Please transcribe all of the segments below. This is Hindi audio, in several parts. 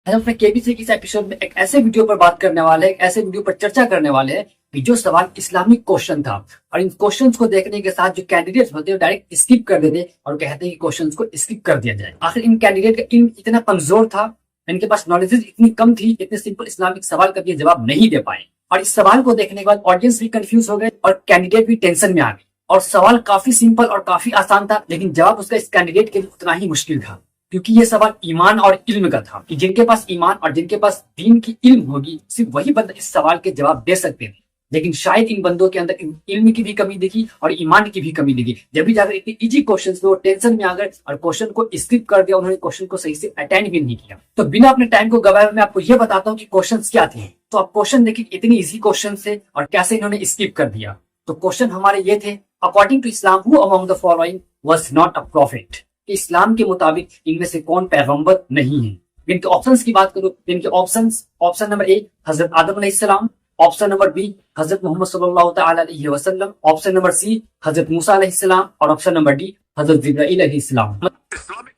आज हम अपने केबीसी की इस एपिसोड में एक ऐसे वीडियो पर बात करने वाले हैं, एक ऐसे वीडियो पर चर्चा करने वाले हैं कि जो सवाल इस्लामिक क्वेश्चन था और इन क्वेश्चंस को देखने के साथ जो कैंडिडेट्स होते हैं डायरेक्ट स्किप कर देते और कहते हैं कि क्वेश्चंस को स्किप कर दिया जाए। आखिर इन कैंडिडेट का इल्म इतना कमजोर था, इनके पास नॉलेज इतनी कम थी, इतने सिंपल इस्लामिक सवाल का भी जवाब नहीं दे पाए और इस सवाल को देखने के बाद ऑडियंस भी कंफ्यूज हो गए और कैंडिडेट भी टेंशन में आ गए। और सवाल काफी सिंपल और काफी आसान था, लेकिन जवाब उसका इस कैंडिडेट के लिए उतना ही मुश्किल था, क्योंकि ये सवाल ईमान और इल्म का था कि जिनके पास ईमान और जिनके पास दीन की इल्म होगी सिर्फ वही बंदा इस सवाल के जवाब दे सकते थे। लेकिन शायद इन बंदों के अंदर इल्म की भी कमी दिखी और ईमान की भी कमी दिखी। जब भी जाकर इतने इजी क्वेश्चन थे वो टेंशन में आ गए और क्वेश्चन को स्किप कर दिया, उन्होंने क्वेश्चन को सही से अटेंड भी नहीं किया। तो बिना अपने टाइम को गवाए मैं आपको ये बताता हूँ कि क्वेश्चन क्या थे। तो आप क्वेश्चन देखिए, इतनी इजी क्वेश्चन थे और कैसे इन्होंने स्किप कर दिया। तो क्वेश्चन हमारे ये थे, according to Islam who among the following was not a prophet. इस्लाम के मुताबिक इनमें से कौन पैगंबर नहीं है। इनके ऑप्शंस की बात करूं, इनके ऑप्शन नंबर ए हजरत आदम अलैहिस्सलाम, ऑप्शन नंबर बी हजरत मोहम्मद सल्लल्लाहु तआला अलैहि वसल्लम, ऑप्शन नंबर सी हजरत मूसा अलैहिस्सलाम और ऑप्शन नंबर डी हजरत जिब्राइल अलैहिस्सलाम। इस्लामिक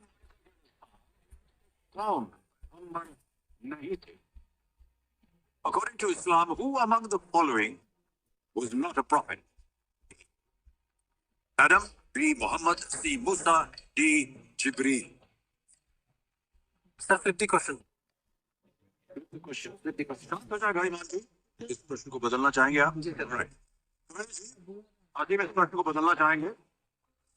कौन नहीं थे। According to Islam, who among the following was not a prophet? Adam, B. Muhammad, C. Musa, D. Jibreel. Sir, 50 question. 50 question. हो जाएगा ईमान जी। इस प्रश्न को बदलना चाहेंगे आप? जी सर। आगे में इस प्रश्न को बदलना चाहेंगे।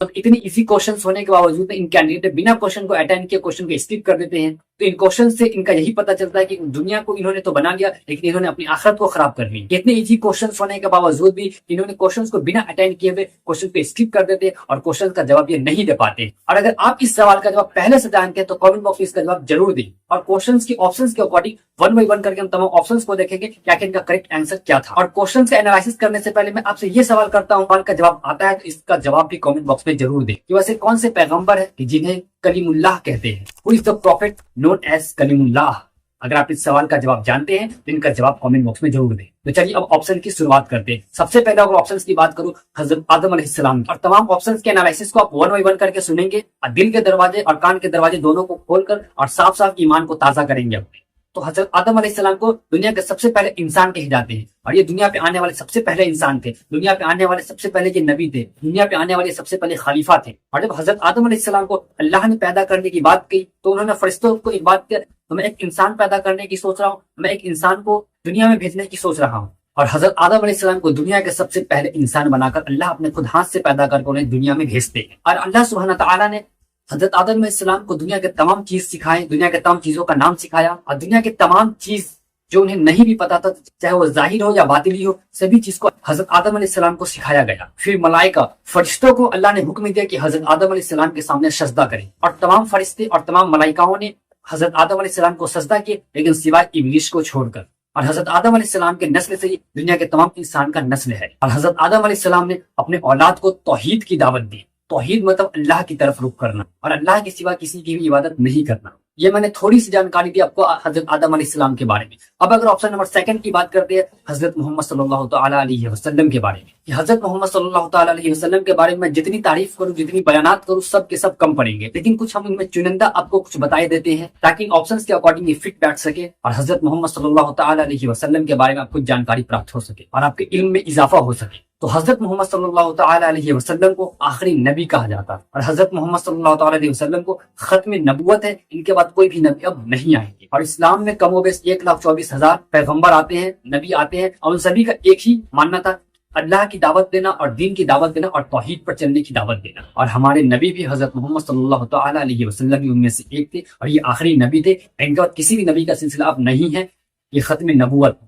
तो इतनी इजी क्वेश्चंस होने के बावजूद इन कैंडिडेट बिना क्वेश्चन को अटेंड किए क्वेश्चन को स्किप कर देते हैं। तो इन क्वेश्चन से इनका यही पता चलता है कि दुनिया को इन्होंने तो बना लिया, लेकिन इन्होंने अपनी आखिरत को खराब कर ली। इतने इजी क्वेश्चंस होने के बावजूद भी इन्होंने क्वेश्चंस को बिना अटेंड किए हुए क्वेश्चन को स्किप कर देते और क्वेश्चन का जवाब ये नहीं दे पाते। और अगर आप इस सवाल का जवाब पहले से जानते हैं तो कमेंट बॉक्स में इसका जवाब जरूर दें और क्वेश्चन की ऑप्शन के अकॉर्डिंग वन बाई वन करके हम तमाम ऑप्शन को देखेंगे क्या इनका करेक्ट आंसर क्या था। और क्वेश्चन का एनालिसिस करने से पहले मैं आपसे ये सवाल करता हूँ, सवाल का जवाब आता है तो इसका जवाब भी कमेंट बॉक्स में जरूर दें कि वैसे कौन से पैगंबर है कि जिन्हें कलीमुल्लाह कहते हैं। Who is the prophet known as Kalimullah. अगर आप इस सवाल का जवाब जानते हैं तो इनका जवाब कमेंट बॉक्स में जरूर दें। तो चलिए अब ऑप्शन की शुरुआत करते हैं। सबसे पहले अगर ऑप्शन की बात करूं, हजरत आदम अलैहिस्सलाम। और तमाम ऑप्शन के एनालिसिस को आप वन बाई वन करके सुनेंगे और दिल के दरवाजे और कान के दरवाजे दोनों को खोलकर और साफ साफ ईमान को ताजा करेंगे अपने। तो हजरत आदम अलैहिस्सलाम को दुनिया के सबसे पहले इंसान कहे जाते हैं और ये दुनिया पे आने वाले सबसे पहले इंसान थे। दुनिया पे आने वाले सबसे पहले ये नबी थे, दुनिया पे आने वाले सबसे पहले खलीफा थे। और जब हजरत आदम अलैहिस्सलाम को अल्लाह ने पैदा करने की बात की तो उन्होंने फरिश्तों को एक बात की, तो मैं एक इंसान पैदा करने की सोच रहा हूँ, मैं एक इंसान को दुनिया में भेजने की सोच रहा हूँ। और हजरत आदम अलैहिस्सलाम को दुनिया के सबसे पहले इंसान बनाकर अल्लाह अपने खुद हाथ से पैदा करके उन्हें दुनिया में भेजते हैं। और अल्लाह सुब्हानहू तआला ने हजरत आदम अलैहिस्सलाम को दुनिया के तमाम चीज सिखाए, दुनिया के तमाम चीजों का नाम सिखाया और दुनिया के तमाम चीज जो उन्हें नहीं भी पता था, चाहे वो जाहिर हो या बातिली हो, सभी चीज को हजरत आदम अलैहिस्सलाम को सिखाया गया। फिर मलाइका फरिश्तों को अल्लाह ने हुक्म दिया कि हजरत आदम अलैहिस्सलाम के सामने सजदा करें और तमाम फरिश्ते और तमाम मलाइकाओं ने हजरत आदम अलैहिस्सलाम को सजदा किए, लेकिन सिवाय इब्लीस को छोड़कर। और हजरत आदम अलैहिस्सलाम के नस्ल से ही दुनिया के तमाम इंसान का नस्ल है। और हजरत आदम अलैहिस्सलाम ने अपने औलाद को तौहीद की दावत दी। तौहीद मतलब अल्लाह की तरफ रुख करना और अल्लाह के सिवा किसी की भी इबादत नहीं करना। ये मैंने थोड़ी सी जानकारी दी आपको हजरत आदम अलैहिस्सलाम के बारे में। अब अगर ऑप्शन नंबर सेकंड की बात करते हैं, हजरत मोहम्मद सल्लल्लाहु तआला अलैहि वसल्लम के बारे में। हजरत मोहम्मद सल्लल्लाहु तआला अलैहि वसल्लम के बारे में जितनी तारीफ करूं, जितनी बयानात करूं, सब के सब कम पड़ेंगे, लेकिन कुछ हम इनमें चुनिंदा आपको कुछ बताए देते हैं ताकि ऑप्शन के अकॉर्डिंग ये फिट बैठ सके और हजरत मोहम्मद सल्लल्लाहु तआला अलैहि वसल्लम के बारे में आपको जानकारी प्राप्त हो सके और आपके इल्म में इजाफा हो सके। तो हजरत मोहम्मद सल्लल्लाहु तआला अलैहि वसल्लम को आखिरी नबी कहा जाता है और हजरत मोहम्मद सल्लल्लाहु तआला अलैहि वसल्लम को खत्म नबूवत है। इनके बाद कोई भी नबी अब नहीं आएंगे और इस्लाम में कमोबेश 1,24,000 पैगंबर आते हैं, नबी आते हैं और उन सभी का एक ही मानना था, अल्लाह की दावत देना और दीन की दावत देना और तौहीद पर चलने की दावत देना। और हमारे नबी भी हजरत मोहम्मद सल्लल्लाहु तआला अलैहि वसल्लम ही उनमें से एक थे और ये आखिरी नबी थे। इनके बाद किसी भी नबी का सिलसिला अब नहीं है, ये खत्म नबूवत।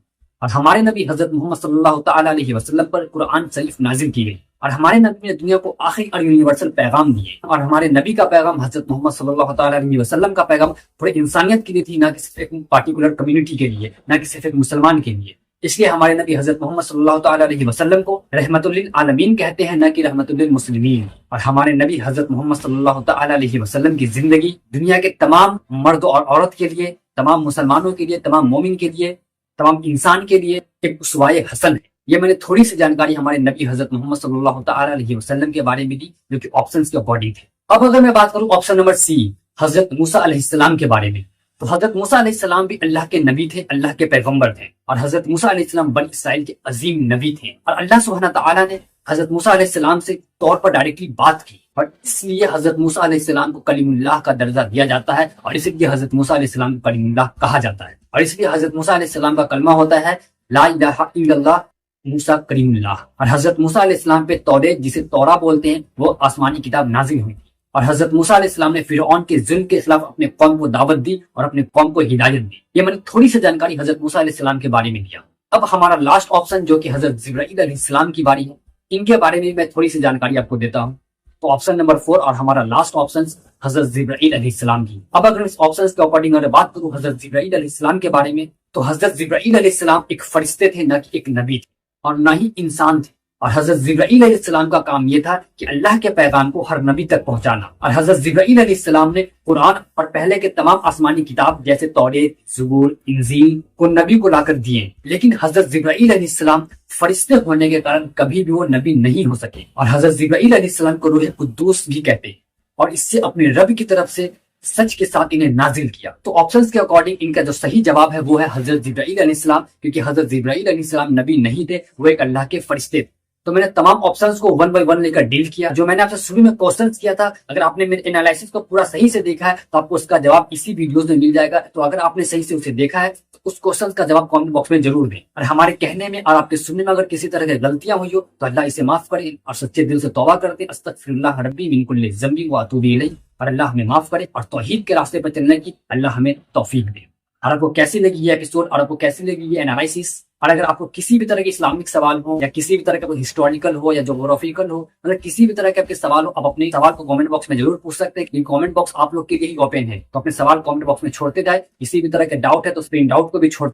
और हमारे नबी हजरत मोहम्मद सल्लल्लाहु तआला अलैहि वसल्लम पर कुरान शरीफ नाजिल की गई और हमारे नबी ने दुनिया को आखिरी और यूनिवर्सल पैगाम दिए। और हमारे नबी का पैगाम हजरत मोहम्मद सल्लल्लाहु तआला अलैहि वसल्लम का पैगाम पूरे इंसानियत के लिए थी, ना कि सिर्फ एक पार्टिकुलर कम्युनिटी के लिए, ना कि सिर्फ एक मुसलमान के लिए। इसलिए हमारे नबी हजरत मोहम्मद सल्लल्लाहु तआला अलैहि वसल्लम को रहमतुल लिल आलमीन कहते हैं, न कि रहमतुल लिल मुस्लिमीन। और हमारे नबी हजरत मोहम्मद सल्लल्लाहु तआला अलैहि वसल्लम की जिंदगी दुनिया के तमाम मर्द और औरत के लिए, तमाम मुसलमानों के लिए, तमाम मोमिन के लिए, तमाम इंसान के लिए एक उसवाए हसन है। ये मैंने थोड़ी सी जानकारी हमारे नबी हजरत मोहम्मद सल्लल्लाहु तआला अलैहि वसल्लम के बारे में दी, जो कि ऑप्शंस के अकॉर्डिंग थे। अब अगर मैं बात करूं ऑप्शन नंबर सी हजरत मूसा अलैहिस्सलाम के बारे में, तो हजरत मूसा अलैहिस्सलाम भी अल्लाह के नबी थे, अल्लाह के पैगंबर थे, और हजरत मूसा अलैहिस्सलाम बनी इसराइल के अजीम नबी थे। और अल्लाह सुब्हानहू तआला ने हजरत मूसा अलैहिस्सलाम से तौर पर डायरेक्टली बात की, और इसलिए हजरत मूसा अलैहिस्सलाम को कलीमुल्लाह का दर्जा दिया जाता है, और इसलिए हजरत मूसा अलैहिस्सलाम को कलीमुल्लाह कहा जाता है। और इसलिए हजरत मूसा अलैहिस्सलाम का कलमा होता है ला इलाहा इल्लल्लाह मूसा कलीमुल्लाह। और हजरत मूसा अलैहिस्सलाम पे तौरेत, जिसे तौरा बोलते हैं, वो आसमानी किताब नाजिल हुई। और हजरत मूसा अलैहिस्सलाम ने फिरौन के जुल्म के खिलाफ अपने कौम को दावत दी और अपने कौम को हिदायत दी। ये मैंने थोड़ी सी जानकारी हजरत मूसा अलैहिस्सलाम के बारे में दिया। अब हमारा लास्ट ऑप्शन जो कि हजरत जिब्राइल अलैहिस्सलाम की बारी है, इनके बारे में मैं थोड़ी सी जानकारी आपको देता हूँ। तो ऑप्शन नंबर 4 और हमारा लास्ट ऑप्शन हजरत जिब्राइल अलैहिस्सलाम की। अब अगर इस ऑप्शन के अकॉर्डिंग अगर बात करूँ हजरत जिब्राइल अलैहिस्सलाम के बारे में, तो हजरत जिब्राइल अलैहिस्सलाम एक फरिश्ते थे, न कि एक नबी थे और न ही इंसान थे। और हजरत जिब्राइल अलैहिस्सलाम का काम यह था कि अल्लाह के पैगाम को हर नबी तक पहुंचाना। और हजरत जिब्राइल अलैहिस्सलाम ने कुरान और पहले के तमाम आसमानी किताब जैसे तौरेत, ज़बूर, इंजील को नबी को लाकर दिए। लेकिन हजरत जिब्राइल अलैहिस्सलाम फरिश्ते होने के कारण कभी भी वो नबी नहीं हो सके। और हजरत जिब्राइल अलैहिस्सलाम को रूह कुद्दूस भी कहते हैं, और इससे अपने रब की तरफ से सच के साथ इन्हें नाजिल किया। तो ऑप्शंस के अकॉर्डिंग इनका जो सही जवाब है वो है हजरत जिब्राइल अलैहिस्सलाम, क्योंकि हजरत जिब्राइल अलैहिस्सलाम नबी नहीं थे, वो एक अल्लाह के फरिश्ते थे। तो मैंने तमाम ऑप्शंस को 1 बाय 1 लेकर डील किया। जो मैंने आपसे शुरू में क्वेश्चंस किया था, अगर आपने मेरे एनालिसिस को पूरा सही से देखा है तो आपको उसका जवाब इसी वीडियोस में मिल जाएगा। तो अगर आपने सही से उसे देखा है तो उस क्वेश्चन का जवाब कमेंट बॉक्स में जरूर दें। और हमारे कहने में और आपके सुनने में अगर किसी तरह की गलतियां हुई हो तो अल्लाह इसे माफ करे और सच्चे दिल से तौबा करते अस्तगफिरुल्लाह रब्बी मिन कुल्लि ज़ंबि व अतूबु इलैह। और अल्लाह हमें माफ करे और तौहीद के रास्ते पर चलने की अल्लाह हमें तौफीक दे। और आपको कैसी लगी ये एपिसोड और आपको कैसी लगी ये एनालिसिस, और अगर आपको किसी भी तरह के इस्लामिक सवाल हो या किसी भी तरह का हिस्टोरिकल हो या जोग्राफिकल हो, मतलब किसी भी तरह के आपके सवाल हो, आप अपने सवाल को कमेंट बॉक्स में जरूर पूछ सकते हैं। कमेंट बॉक्स आप लोग के लिए ही ओपन है, तो अपने सवाल कमेंट बॉक्स में छोड़ते जाए। किसी भी तरह के डाउट है तो स्क्रीन डाउट को भी छोड़।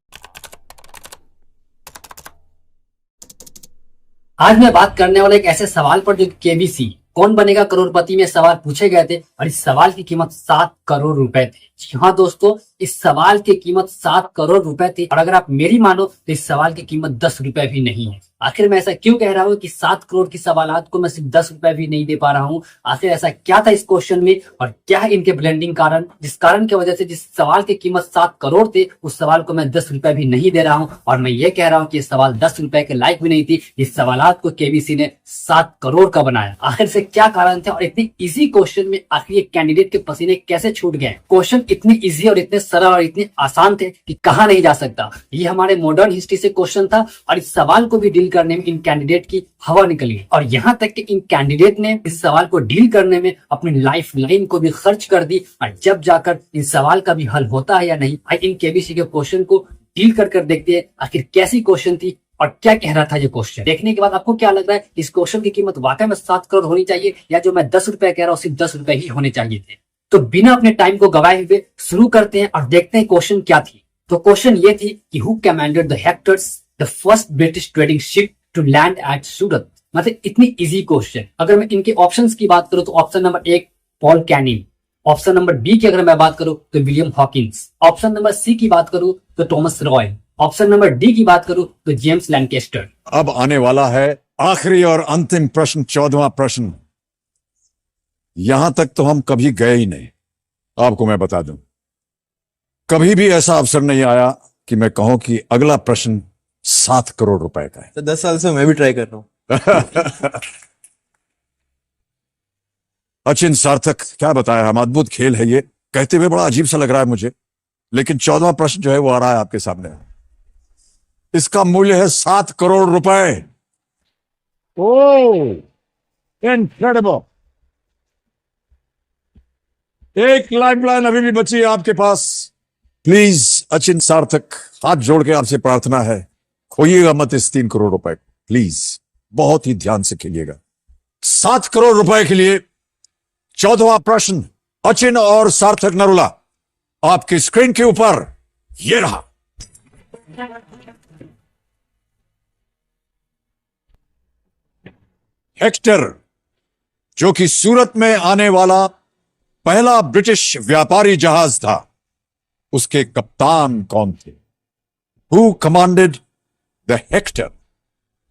आज मैं बात करने वाला एक ऐसे सवाल पर जो केबीसी कौन बनेगा करोड़पति में सवाल पूछे गए थे, और इस सवाल की कीमत 7 करोड़ रुपए थी। जी हाँ दोस्तों, इस सवाल की कीमत 7 करोड़ रुपए थी। और अगर आप मेरी मानो तो इस सवाल की कीमत 10 रुपए भी नहीं है। आखिर मैं ऐसा क्यों कह रहा हूँ कि 7 करोड़ की सवालात को मैं सिर्फ 10 रुपए भी नहीं दे पा रहा हूँ? आखिर ऐसा क्या था इस क्वेश्चन में और क्या है इनके ब्लेंडिंग कारण, जिस कारण की वजह से जिस सवाल की कीमत 7 करोड़ थी उस सवाल को मैं 10 रुपए भी नहीं दे रहा हूँ। और मैं ये कह रहा हूँ कि ये सवाल 10 रुपए के लायक भी नहीं थी। इस सवालात को केबीसी ने 7 करोड़ का बनाया। आखिर से क्या कारण थे और इतनी इजी क्वेश्चन में आखिर ये कैंडिडेट के पसीने कैसे छूट गए? क्वेश्चन इतनी इजी और इतने सरल और इतने आसान थे कि कहा नहीं जा सकता। ये हमारे मॉडर्न हिस्ट्री से क्वेश्चन था, और इस सवाल को भी डील करने में इन कैंडिडेट की हवा निकली। और यहाँ तक कि इन कैंडिडेट ने इस सवाल को डील करने में अपनी लाइफ लाइन को भी खर्च कर दी। और जब जाकर इस सवाल का भी हल होता है या नहीं, इन केबीसी के क्वेश्चन को डील कर देखते हैं आखिर कैसी क्वेश्चन थी और क्या कह रहा था ये क्वेश्चन। देखने के बाद आपको क्या लग रहा है, इस क्वेश्चन की कीमत वाकई में 7 करोड़ होनी चाहिए या जो मैं 10 रुपए कह रहा हूँ सिर्फ 10 रुपए ही होने चाहिए थे? तो बिना अपने टाइम को गवाए हुए शुरू करते हैं और देखते हैं क्वेश्चन क्या थी। तो क्वेश्चन ये थी कि who commanded the Hector's the first British trading ship to land at Surat. मतलब इतनी इजी क्वेश्चन। अगर मैं इनके ऑप्शंस की बात करूं तो option number 1 Paul Canning, option number B की अगर मैं बात करूं तो William Hawkins, option number C की बात करूं तो Thomas Roy, option number D की बात करूं तो जेम्स लैंकेस्टर। अब आने वाला है आखिरी और अंतिम प्रश्न, 14वां प्रश्न। यहां तक तो हम कभी गए ही नहीं। आपको मैं बता दूं, कभी भी ऐसा अवसर नहीं आया कि मैं कहूं कि अगला प्रश्न 7 करोड़ रुपए का है। तो 10 साल से मैं भी ट्राई कर रहा हूँ। अचिन सार्थक, क्या बताया हम, अद्भुत खेल है ये। कहते हुए बड़ा अजीब सा लग रहा है मुझे, लेकिन 14वां प्रश्न जो है वो आ रहा है आपके सामने। इसका मूल्य है 7 करोड़ रुपए। ओह, इनक्रेडिबल। एक लाइफलाइन अभी भी बची है आपके पास। प्लीज अचिन सार्थक, हाथ जोड़ के आपसे प्रार्थना है, खोइएगा मत इस 3 करोड़ रुपए। प्लीज बहुत ही ध्यान से खेलिएगा। 7 करोड़ रुपए के लिए 14वां प्रश्न, अचिन और सार्थक नरुला, आपकी स्क्रीन के ऊपर ये रहा। हेक्टर, जो कि सूरत में आने वाला पहला ब्रिटिश व्यापारी जहाज था, उसके कप्तान कौन थे? Who commanded the Hector,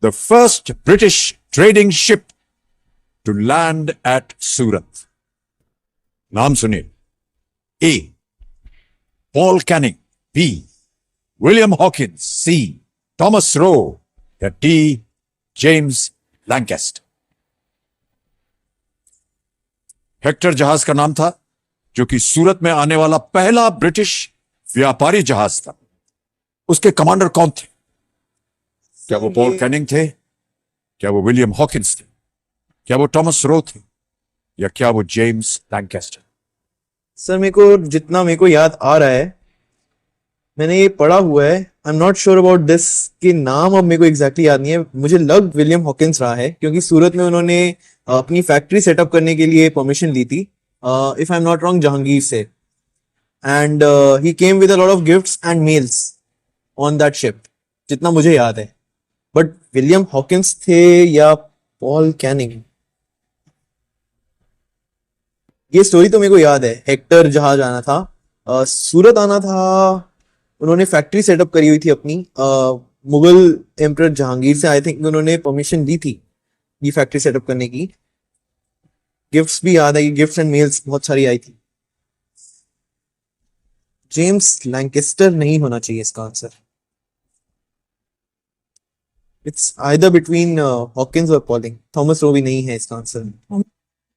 the first British trading ship to land at Surat? नाम सुनिए। A Paul Canning, B William Hawkins, C Thomas Roe, या डी जेम्स लैंकेस्टर? हेक्टर जहाज का नाम था, जो कि सूरत में आने वाला पहला ब्रिटिश व्यापारी जहाज था। उसके कमांडर कौन थे? क्या वो पॉल कैनिंग थे? क्या वो विलियम हॉकिंस थे? क्या वो थॉमस रो थे? या क्या वो जेम्स लैंकेस्टर? सर मेरे को याद आ रहा है, मैंने ये पढ़ा हुआ है। आई am not sure about this कि नाम अब मेरे को एग्जैक्टली याद नहीं है। मुझे लग विलियम हॉकिंस रहा है, क्योंकि सूरत में उन्होंने अपनी फैक्ट्री सेटअप करने के लिए परमिशन ली थी, if I am not wrong, Jahangir से। And he came with a lot of gifts and mails on that ship, जितना मुझे याद है। बट विलियम हॉकिंस थे या पॉल कैनिंग, ये स्टोरी तो मेरे को याद है। हेक्टर जहाज आना था, सूरत आना था, उन्होंने फैक्ट्री सेटअप करी हुई थी अपनी। मुगल एम्परर जहांगीर से आई थिंक उन्होंने परमिशन दी थी ये फैक्ट्री सेटअप करने की। गिफ्ट्स भी याद है, गिफ्ट्स एंड मेल्स बहुत सारी आई थी। जेम्स लैंकेस्टर नहीं होना चाहिए इसका answer. It's either between Hawkins और पॉलिंग। थॉमस रो भी नहीं है इसका आंसर।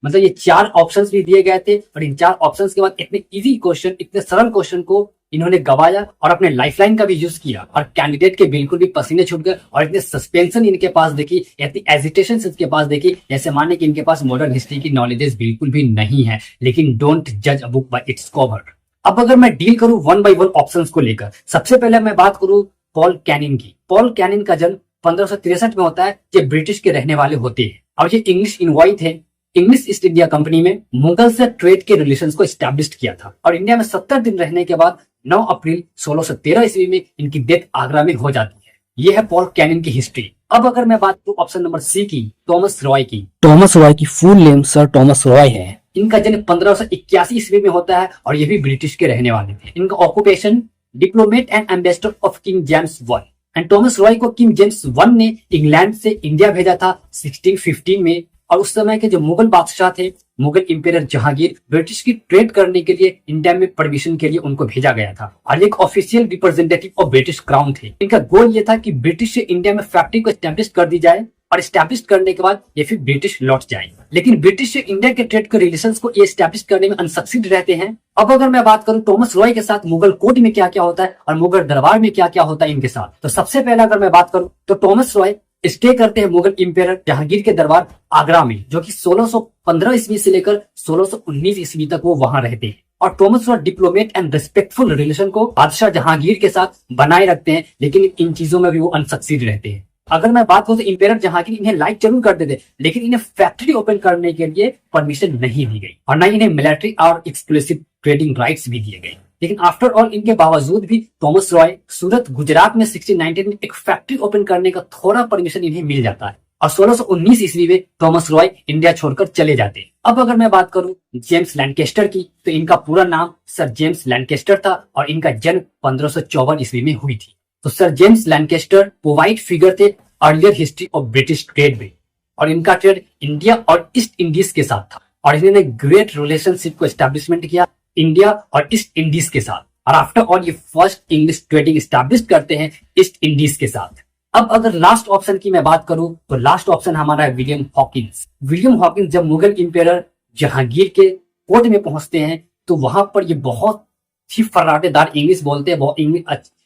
मतलब ये 4 ऑप्शंस भी दिए गए थे और इन 4 ऑप्शंस के बाद इतने इजी क्वेश्चन, इतने सरल क्वेश्चन को इन्होंने गवाया और अपने लाइफलाइन का भी यूज किया और कैंडिडेट के बिल्कुल भी पसीने छूट गए। और इतने सस्पेंशन इनके पास देखी, इतनी एजिटेशन इनके पास देखी, जैसे माने कि इनके पास मॉडर्न हिस्ट्री की नॉलेजेस बिल्कुल भी नहीं है। लेकिन डोंट जज a book by its cover. अब अगर मैं डील करूं वन बाय वन ऑप्शंस को लेकर, सबसे पहले मैं बात करूं पॉल कैनिंग की। पॉल कैनिंग का जन्म 1563 में होता है। ये ब्रिटिश के रहने वाले होते हैं और ये इंग्लिश इनवॉय थे। इंग्लिश ईस्ट इंडिया कंपनी में मुगल से ट्रेड के रिलेशंस को एस्टैब्लिश किया था और इंडिया में 70 दिन रहने के बाद 9 अप्रैल 1613 ईस्वी में इनकी डेथ आगरा में हो जाती है। ये है पॉल कैनिंग की हिस्ट्री। अब अगर मैं बात करूं ऑप्शन नंबर सी की, थॉमस रॉय की। थॉमस रॉय की full name sir Thomas Roy है। इनका जन्म 1581 ईस्वी में होता है और ये भी ब्रिटिश के रहने वाले थे। इनका occupation diplomat and ambassador of king James one. And Thomas Roy को किंग जेम्स वन ने इंग्लैंड से इंडिया भेजा था 1615 में। और उस समय के जो मुगल बादशाह थे, मुगल इंपीरियर जहांगीर, ब्रिटिश की ट्रेड करने के लिए इंडिया में परमिशन के लिए उनको भेजा गया था और एक official representative of British crown थे। इनका गोल ये था कि ब्रिटिश से इंडिया में फैक्ट्री को एस्टैब्लिश कर दी जाए और एस्टैब्लिश करने के बाद ये फिर ब्रिटिश लौट जाए। लेकिन ब्रिटिश से इंडिया के ट्रेड के रिलेशंस को ये एस्टैब्लिश करने में अनसक्सीड रहते हैं। अब अगर मैं बात करूं थॉमस रॉय के साथ मुगल कोर्ट में क्या क्या होता है और मुगल दरबार में क्या क्या होता है इनके साथ, तो सबसे पहले अगर मैं बात करूं तो थॉमस रॉय स्टे करते हैं मुगल इंपीरियर जहांगीर के दरबार आगरा में, जो कि 1615 ईस्वी से लेकर 1619 ईस्वी तक वो वहां रहते हैं। और Thomas Roy diplomat and respectful relation को बादशाह जहांगीर के साथ बनाए रखते हैं, लेकिन इन चीजों में भी वो अनसक्सीड रहते हैं। अगर मैं बात करूं तो इंपीरियर जहांगीर इन्हें लाइक जरूर करते थे, लेकिन इन्हें फैक्ट्री ओपन करने के लिए परमिशन नहीं दी गई और न इन्हें मिलिट्री और एक्सक्लूसिव ट्रेडिंग राइट्स भी दिए गए। लेकिन आफ्टर ऑल इनके बावजूद भी थॉमस रॉय सूरत गुजरात में 1619 में एक फैक्ट्री ओपन करने का थोड़ा परमिशन इन्हें मिल जाता है और 1619 ईस्वी में थॉमस रॉय इंडिया छोड़कर चले जाते हैं। अब अगर मैं बात करूं जेम्स लैंकेस्टर की, तो इनका पूरा नाम सर जेम्स लैंकेस्टर था और इनका जन्म 1554 ईस्वी में हुई थी। तो सर जेम्स लैंकेस्टर पोवाइट फिगर थे earlier history of British trade में और इनका ट्रेड इंडिया और ईस्ट इंडीज के साथ था और इन्होंने ग्रेट रिलेशनशिप को एस्टैब्लिशमेंट किया इंडिया और ईस्ट इंडीज के साथ। और आफ्टर ऑल ये फर्स्ट इंग्लिश ट्रेडिंग एस्टैब्लिश करते हैं ईस्ट इंडीज के साथ। अब अगर लास्ट ऑप्शन की मैं बात करूं तो लास्ट ऑप्शन हमारा है विलियम हॉकिंस। विलियम हॉकिंस जब मुगल इंपीरियर जहांगीर के कोर्ट में पहुंचते हैं तो वहां पर ये बहुत ही फर्राटेदार इंग्लिश बोलते हैं। बहुत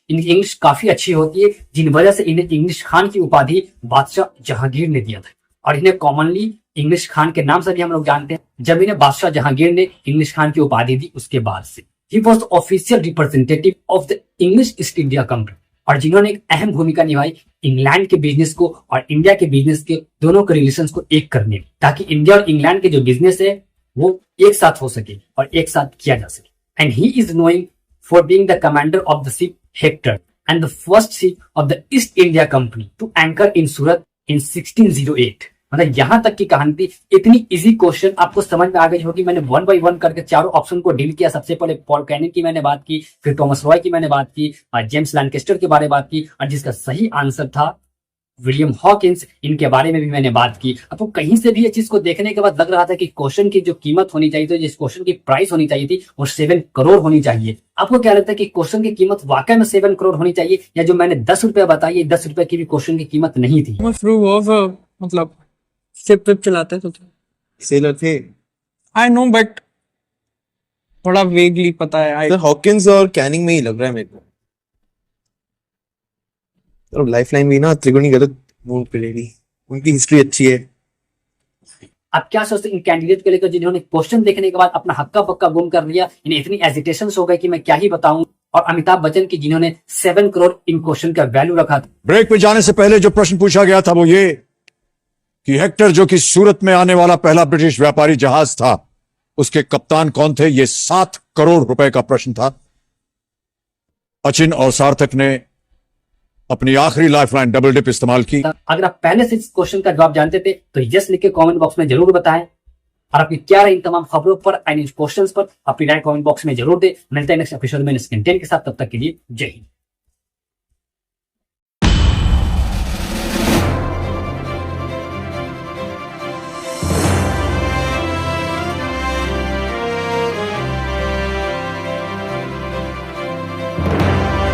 इनकी इंग्लिश काफी अच्छी होती है, जिन वजह से इन्हें इंग्लिश खान की उपाधि बादशाह जहांगीर ने दिया था और इन्हें कॉमनली इंग्लिश खान के नाम से भी हम लोग जानते हैं। जब इन्हें बादशाह जहांगीर ने इंग्लिश खान की उपाधि दी उसके बाद से he was official representative of the English east India company और जिन्होंने एक अहम भूमिका निभाई इंग्लैंड के बिजनेस को और इंडिया के बिजनेस के दोनों के रिलेशंस को एक करने में, ताकि इंडिया और इंग्लैंड के जो बिजनेस है वो एक साथ हो सके और एक साथ किया जा सके। And he is knowing for being the commander of the ship Hector and the first ship of the East India Company to anchor in Surat in 1608। मतलब यहां तक की कहानी थी। इतनी इजी क्वेश्चन आपको समझ में आ गई होगी। मैंने वन बाय वन करके चारों ऑप्शन को डील किया। सबसे पहले पॉल कैनिंग की मैंने बात की, फिर थॉमस रॉय की मैंने बात की और जेम्स लैंकेस्टर के बारे में बात की और जिसका सही आंसर था विलियम हॉकिंस, इनके बारे में भी मैंने बात की। आपको कहीं से भी ये चीज को देखने के बाद लग रहा था कि क्वेश्चन की जो कीमत होनी चाहिए थी, जिस क्वेश्चन की प्राइस होनी चाहिए थी, वो 7 करोड़ होनी चाहिए। आपको क्या लगता है कि क्वेश्चन की कीमत वाकई में 7 करोड़ होनी चाहिए, या जो मैंने 10 रुपए बताई, 10 रुपए की भी क्वेश्चन की कीमत नहीं थी? थ्रू ऑफ मतलब शिप विप चलाते थे। सेलर थे आई नो बट थोड़ा वेगली पता है। आई सर, हॉकिंस और कैनिंग में ही लग रहा है मेरे को। और लाइफलाइन भी ना त्रिगुणी गलत मूव पे ले ली, उनकी हिस्ट्री अच्छी है। आप क्या सोचते हैं इन कैंडिडेट को लेकर जिन्होंने क्वेश्चन देखने के बाद अपना हक्का पक्का गुम कर लिया, इन्हें इतनी एजिटेशन हो गई कि मैं क्या ही बताऊं, और अमिताभ बच्चन की जिन्होंने 7 करोड़ इन क्वेश्चन का वैल्यू रखा था। ब्रेक पे जाने से पहले जो प्रश्न पूछा गया था वो ये कि हेक्टर, जो कि सूरत में आने वाला पहला ब्रिटिश व्यापारी जहाज था, उसके कप्तान कौन थे? ये 7 करोड़ रुपए का प्रश्न था। अचिन और सार्थक ने अपनी आखिरी लाइफलाइन डबल डिप इस्तेमाल की। अगर आप पहले से इस क्वेश्चन का जवाब जानते थे तो यस लिख के कमेंट बॉक्स में जरूर बताएं, और आपकी क्या राय इन तमाम खबरों पर एंड इन क्वेश्चंस पर अपनी राय कमेंट बॉक्स में जरूर दे। मिलते हैं नेक्स्ट एपिसोड में नेक्स्ट कंटेंट के साथ, तब तक के लिए जय हिंद।